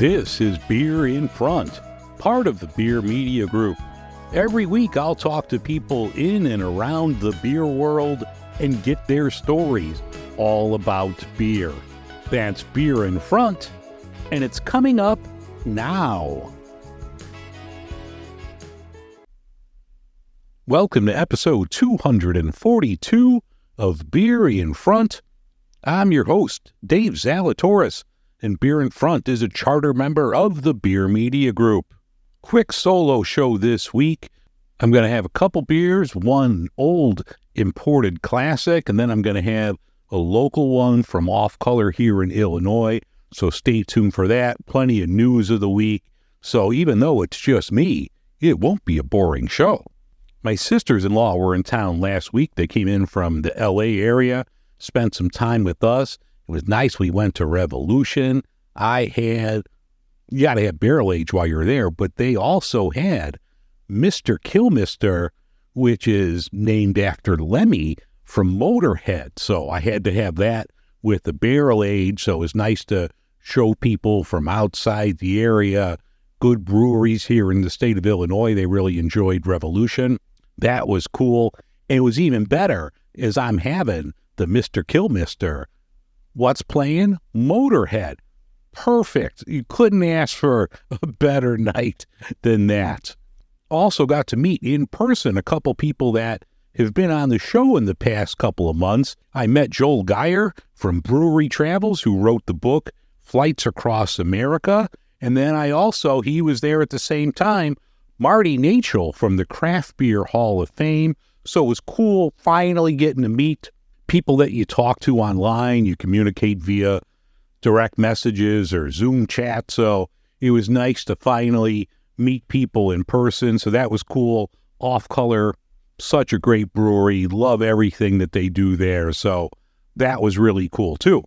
This is Beer in Front, part of the Beer Media Group. Every week I'll talk to people in and around the beer world and get their stories all about beer. That's Beer in Front, and it's coming up now. Welcome to episode 242 of Beer in Front. I'm your host, Dave Zalatoris, and Beer in Front is a charter member of the Beer Media Group. Quick solo show this week. I'm going to have a couple beers, one old imported classic, and then I'm going to have a local one from Off Color here in Illinois, so stay tuned for that. Plenty of news of the week, so even though it's just me, it won't be a boring show. My sisters-in-law were in town last week. They came in from the LA area, spent some time with us. It was nice. We went to Revolution. You got to have barrel age while you're there, but they also had Mr. Killmister, which is named after Lemmy from Motorhead. So I had to have that with the barrel age. So it was nice to show people from outside the area good breweries here in the state of Illinois. They really enjoyed Revolution. That was cool. And it was even better as I'm having the Mr. Killmister. What's playing? Motorhead. Perfect. You couldn't ask for a better night than that. Also got to meet in person a couple people that have been on the show in the past couple of months. I met Joel Geyer from Brewery Travels, who wrote the book Flights Across America. And then he was there at the same time, Marty Nachel from the Craft Beer Hall of Fame. So it was cool finally getting to meet people that you talk to online. You communicate via direct messages or Zoom chat. So it was nice to finally meet people in person. So that was cool. Off Color, such a great brewery. Love everything that they do there. So that was really cool too.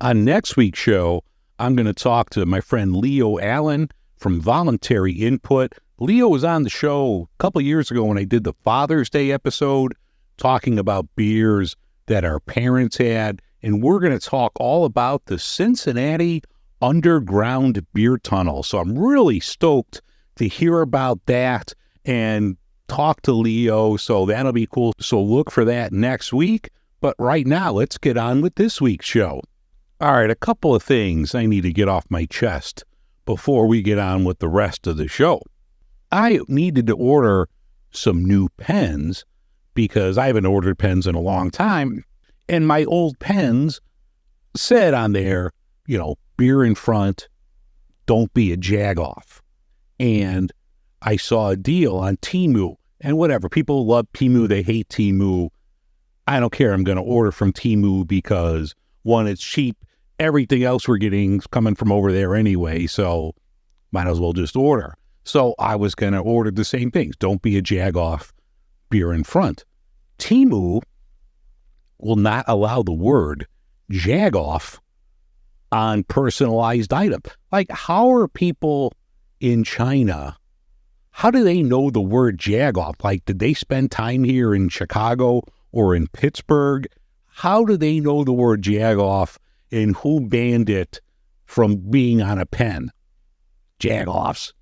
On next week's show, I'm going to talk to my friend Leo Allen from Voluntary Input. Leo was on the show a couple of years ago when I did the Father's Day episode talking about beers that our parents had, and we're going to talk all about the Cincinnati Underground Beer Tunnel. So I'm really stoked to hear about that and talk to Leo, so that'll be cool. So look for that next week. But right now, let's get on with this week's show. All right, a couple of things I need to get off my chest before we get on with the rest of the show. I needed to order some new pens because I haven't ordered pens in a long time. And my old pens said on there, Beer in Front, don't be a jagoff. And I saw a deal on Temu, and whatever. People love Temu. They hate Temu. I don't care. I'm going to order from Temu because, one, it's cheap. Everything else we're getting is coming from over there anyway, so might as well just order. So I was going to order the same things. Don't be a jagoff, Beer in Front. Temu will not allow the word jagoff on personalized item. Like, how are people in China, how do they know the word jagoff? Like, did they spend time here in Chicago or in Pittsburgh? How do they know the word jagoff, and who banned it from being on a pen? Jagoffs.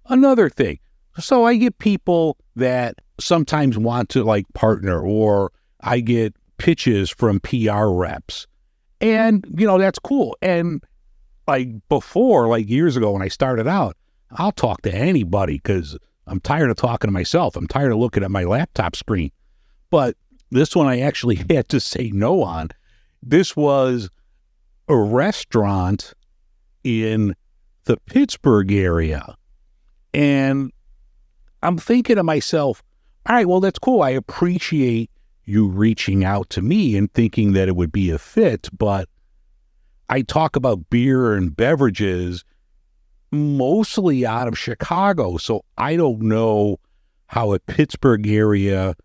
Another thing. So I get people that sometimes want to partner, or I get pitches from PR reps, and that's cool. And before, years ago when I started out, I'll talk to anybody because I'm tired of talking to myself. I'm tired of looking at my laptop screen. But this one I actually had to say no on. This was a restaurant in the Pittsburgh area. And I'm thinking to myself, all right, well, that's cool. I appreciate you reaching out to me and thinking that it would be a fit, but I talk about beer and beverages mostly out of Chicago, so I don't know how a Pittsburgh area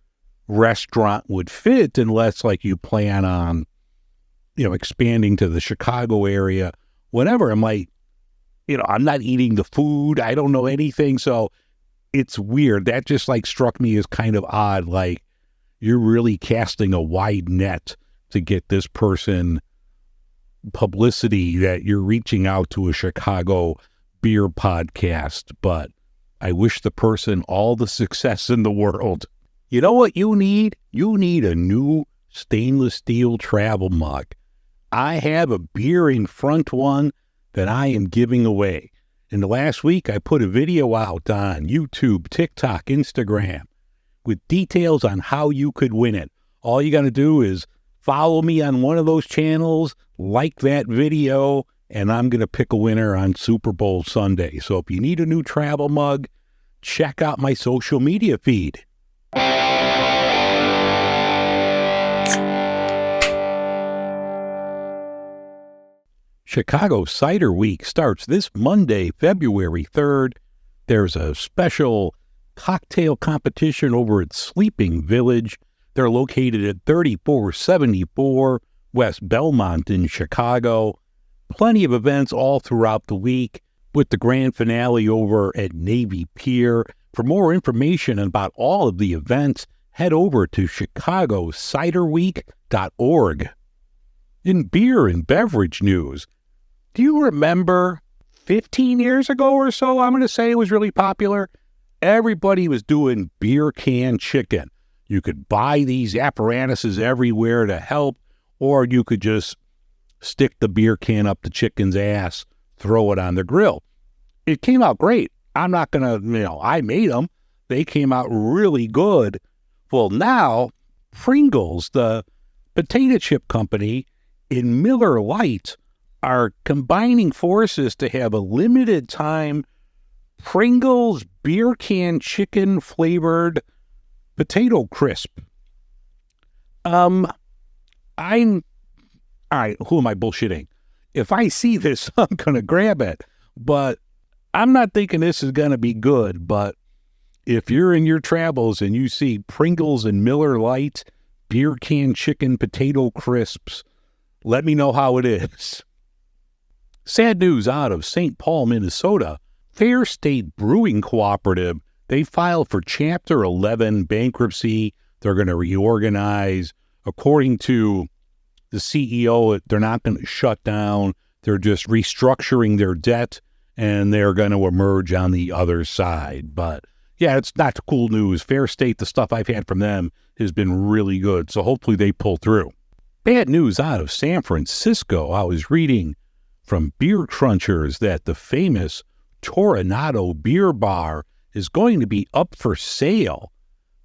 restaurant would fit unless you plan on, expanding to the Chicago area, whatever. I'm I'm not eating the food. I don't know anything, so it's weird. That just struck me as kind of odd. You're really casting a wide net to get this person publicity that you're reaching out to a Chicago beer podcast, but I wish the person all the success in the world. You know what you need? You need a new stainless steel travel mug. I have a Beer in Front one that I am giving away. In the last week, I put a video out on YouTube, TikTok, Instagram with details on how you could win it. All you got to do is follow me on one of those channels, like that video, and I'm going to pick a winner on Super Bowl Sunday. So if you need a new travel mug, check out my social media feed. Chicago Cider Week starts this Monday, February 3rd. There's a special cocktail competition over at Sleeping Village. They're located at 3474 West Belmont in Chicago. Plenty of events all throughout the week, with the grand finale over at Navy Pier. For more information about all of the events, head over to chicagociderweek.org. In beer and beverage news, do you remember 15 years ago or so, I'm going to say it was really popular? Everybody was doing beer can chicken. You could buy these apparatuses everywhere to help, or you could just stick the beer can up the chicken's ass, throw it on the grill. It came out great. I'm not going to, I made them. They came out really good. Well, now, Pringles, the potato chip company, in Miller Lite, are combining forces to have a limited time Pringles beer can chicken flavored potato crisp. All right, who am I bullshitting? If I see this, I'm going to grab it. But I'm not thinking this is going to be good. But if you're in your travels and you see Pringles and Miller Lite beer can chicken potato crisps, let me know how it is. Sad news out of St. Paul, Minnesota. Fair State Brewing Cooperative, they filed for Chapter 11 bankruptcy. They're going to reorganize. According to the CEO, they're not going to shut down. They're just restructuring their debt, and they're going to emerge on the other side. But, yeah, it's not cool news. Fair State, the stuff I've had from them has been really good, so hopefully they pull through. Bad news out of San Francisco. I was reading from Beer Crunchers that the famous Toronado Beer Bar is going to be up for sale.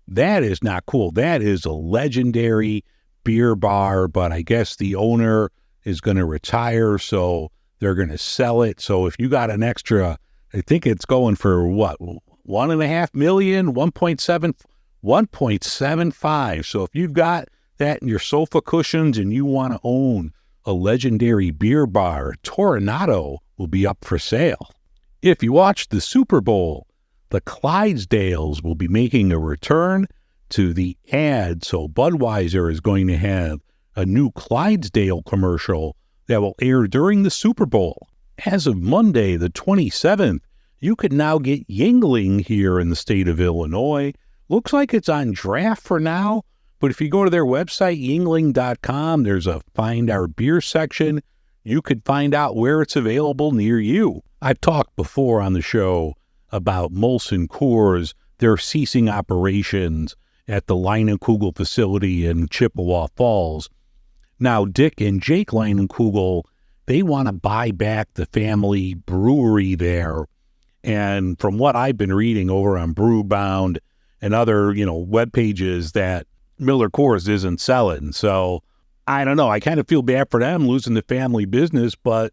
That is not cool. That is a legendary beer bar, but I guess the owner is going to retire, so they're going to sell it. So if you got an extra, I think it's going for what, $1.5 million, 1.75. So if you've got that in your sofa cushions and you want to own a legendary beer bar, Toronado will be up for sale. If you watch the Super Bowl, the Clydesdales will be making a return to the ad. So Budweiser is going to have a new Clydesdale commercial that will air during the Super Bowl. As of Monday, the 27th, you can now get Yuengling here in the state of Illinois. Looks like it's on draft for now, but if you go to their website, yuengling.com, there's a Find Our Beer section. You could find out where it's available near you. I've talked before on the show about Molson Coors. They're ceasing operations at the Leinenkugel facility in Chippewa Falls. Now, Dick and Jake Leinenkugel, they want to buy back the family brewery there. And from what I've been reading over on Brewbound and other, web pages, that Miller Coors isn't selling. So I don't know. I kind of feel bad for them losing the family business, but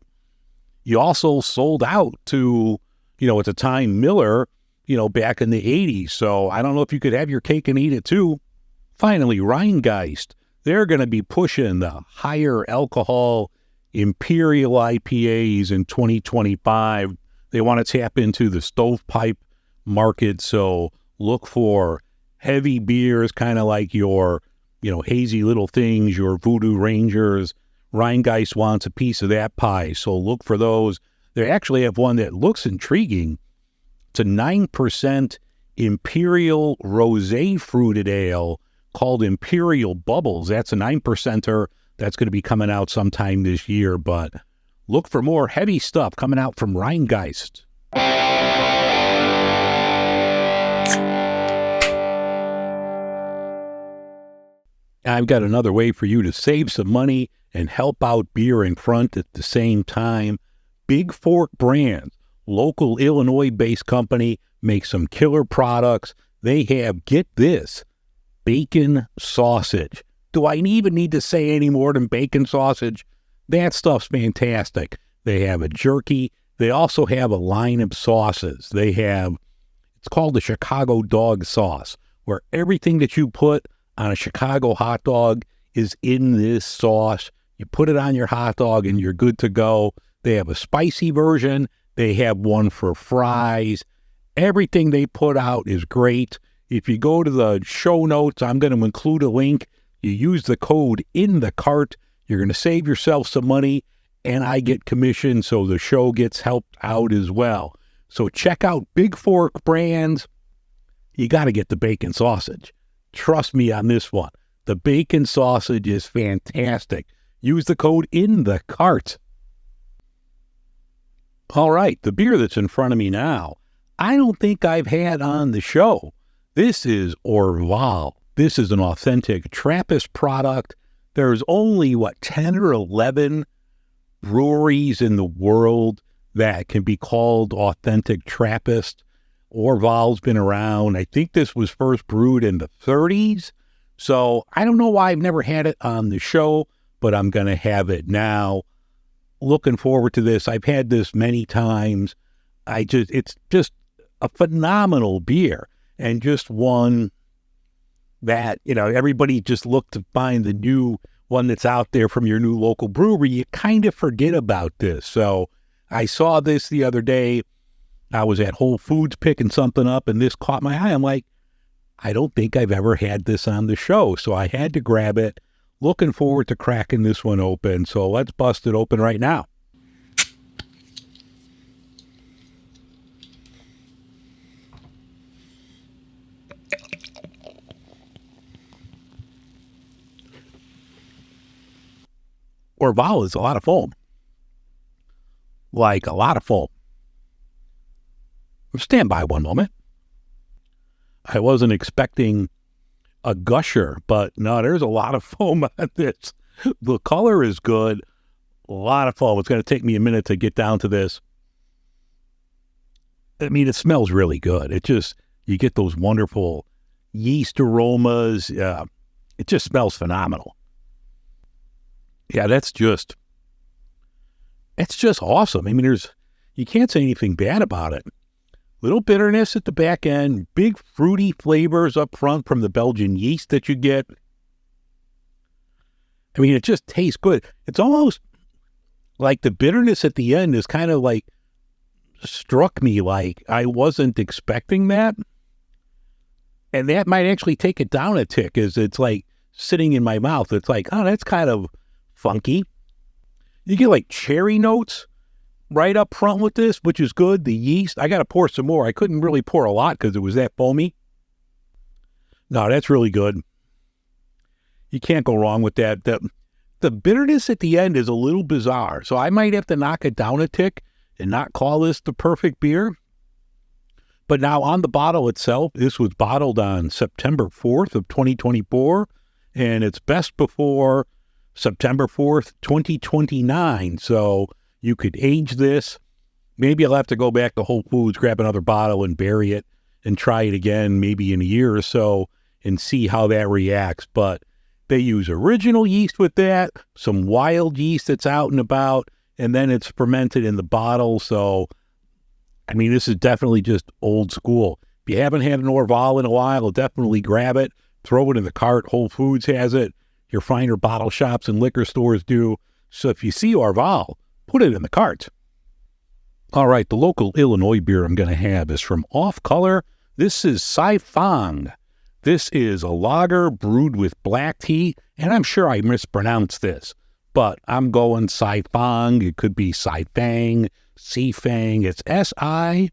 you also sold out to, at the time, Miller, back in the 80s. So I don't know if you could have your cake and eat it too. Finally, Rheingeist. They're going to be pushing the higher alcohol Imperial IPAs in 2025. They want to tap into the stovepipe market. So look for heavy beers, kind of like your, Hazy Little Things, your Voodoo Rangers. Rheingeist wants a piece of that pie, so look for those. They actually have one that looks intriguing. It's a 9% Imperial Rosé Fruited Ale called Imperial Bubbles. That's a 9%er That's going to be coming out sometime this year, but look for more heavy stuff coming out from Rheingeist. I've got another way for you to save some money and help out Beer in Front at the same time. Big Fork Brands, local Illinois-based company, makes some killer products. They have, get this, bacon sausage. Do I even need to say any more than bacon sausage? That stuff's fantastic. They have a jerky. They also have a line of sauces. They have, it's called the Chicago dog sauce, where everything that you put on a Chicago hot dog is in this sauce. You put it on your hot dog and you're good to go. They have a spicy version. They have one for fries. Everything they put out is great. If you go to the show notes, I'm going to include a link. You use the code in the cart. You're going to save yourself some money, and I get commission, so the show gets helped out as well. So check out Big Fork Brands. You got to get the bacon sausage. Trust me on this one. The bacon sausage is fantastic. Use the code in the cart. All right, the beer that's in front of me now, I don't think I've had on the show. This is Orval. This is an authentic Trappist product. There's only, 10 or 11 breweries in the world that can be called authentic Trappist. Orval's been around. I think this was first brewed in the 30s. So I don't know why I've never had it on the show, but I'm going to have it now. Looking forward to this. I've had this many times. It's just a phenomenal beer, and just one that, everybody just look to find the new one that's out there from your new local brewery. You kind of forget about this. So I saw this the other day. I was at Whole Foods picking something up, and this caught my eye. I'm like, I don't think I've ever had this on the show. So I had to grab it. Looking forward to cracking this one open. So let's bust it open right now. Orval is a lot of foam. Like a lot of foam. Stand by one moment. I wasn't expecting a gusher, but no, there's a lot of foam on this. The color is good. A lot of foam. It's going to take me a minute to get down to this. I mean, it smells really good. You get those wonderful yeast aromas. It just smells phenomenal. Yeah, that's just awesome. I mean, you can't say anything bad about it. Little bitterness at the back end, big fruity flavors up front from the Belgian yeast that you get. I mean, it just tastes good. It's almost like the bitterness at the end is kind of like struck me like I wasn't expecting that. And that might actually take it down a tick as it's like sitting in my mouth. It's like, oh, that's kind of funky. You get like cherry notes right up front with this, which is good. The yeast, I got to pour some more. I couldn't really pour a lot because it was that foamy. No, that's really good. You can't go wrong with that. The bitterness at the end is a little bizarre, so I might have to knock it down a tick and not call this the perfect beer. But now on the bottle itself, this was bottled on September 4th of 2024, and it's best before September 4th, 2029. So you could age this. Maybe I'll have to go back to Whole Foods, grab another bottle and bury it and try it again maybe in a year or so and see how that reacts. But they use original yeast with that, some wild yeast that's out and about, and then it's fermented in the bottle. So, I mean, this is definitely just old school. If you haven't had an Orval in a while, definitely grab it, throw it in the cart. Whole Foods has it. Your finer bottle shops and liquor stores do. So if you see Orval, put it in the cart. All right, the local Illinois beer I'm going to have is from Off Color. This is Sí Fáng. This is a lager brewed with black tea, and I'm sure I mispronounced this, but I'm going Sí Fáng. It could be Sí Fáng, Sí Fáng. It's S-I-F-A-N-G.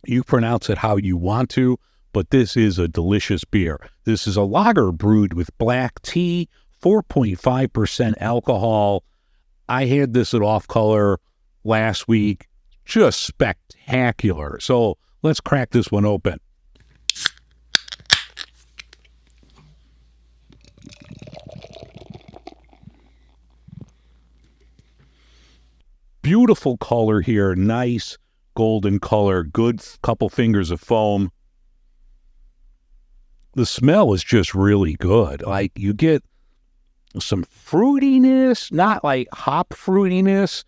You pronounce it how you want to. but this is a delicious beer. This is a lager brewed with black tea, 4.5% alcohol. I had this at Off Color last week. Just spectacular. So let's crack this one open. Beautiful color here, nice golden color, good couple fingers of foam. The smell is just really good. Like, you get some fruitiness, not like hop fruitiness.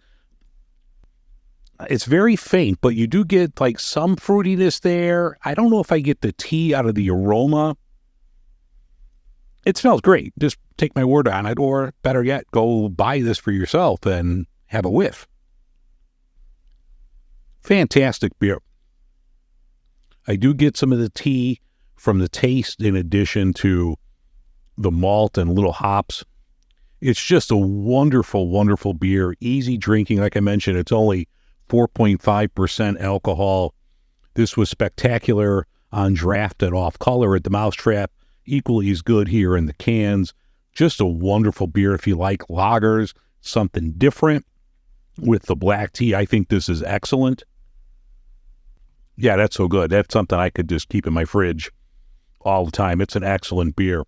It's very faint, but you do get like some fruitiness there. I don't know if I get the tea out of the aroma. It smells great. Just take my word on it, or better yet, go buy this for yourself and have a whiff. Fantastic beer. I do get some of the tea from the taste in addition to the malt and little hops. It's just a wonderful, wonderful beer. Easy drinking. Like I mentioned, it's only 4.5% alcohol. This was spectacular on draft at Off Color at the Mousetrap. Equally as good here in the cans. Just a wonderful beer if you like lagers, something different with the black tea. I think this is excellent. Yeah, that's so good. That's something I could just keep in my fridge all the time. It's an excellent beer.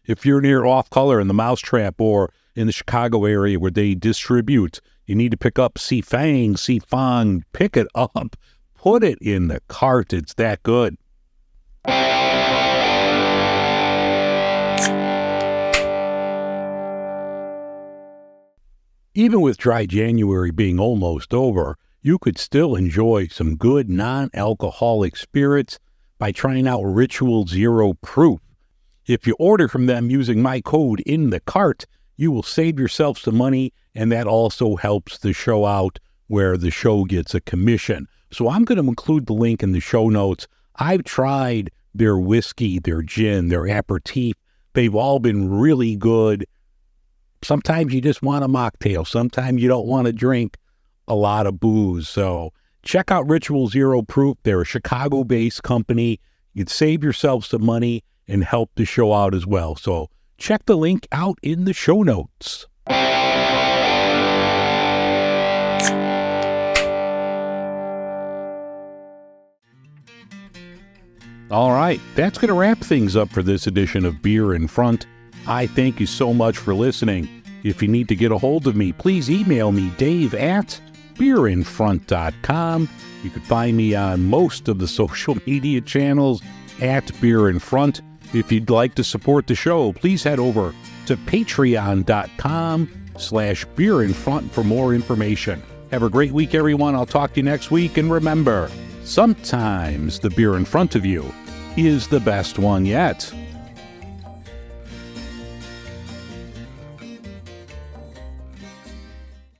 If you're near Off Color in the Mousetrap or in the Chicago area where they distribute, you need to pick up Sí Fáng. Pick it up. Put it in the cart. It's that good. Even with dry January being almost over, you could still enjoy some good non-alcoholic spirits by trying out Ritual Zero Proof. If you order from them using my code in the cart, you will save yourself some money, and that also helps the show out where the show gets a commission. So I'm going to include the link in the show notes. I've tried their whiskey, their gin, their aperitif. They've all been really good. Sometimes you just want a mocktail. Sometimes you don't want to drink a lot of booze. So check out Ritual Zero Proof. They're a Chicago-based company. You'd save yourself some money and help the show out as well. So check the link out in the show notes. All right, that's going to wrap things up for this edition of Beer in Front. I thank you so much for listening. If you need to get a hold of me, please email me, dave@beerinfront.com. You can find me on most of the social media channels at Beer in Front. If you'd like to support the show, please head over to patreon.com/beerinfront for more information. Have a great week, everyone. I'll talk to you next week. And remember, sometimes the beer in front of you is the best one yet.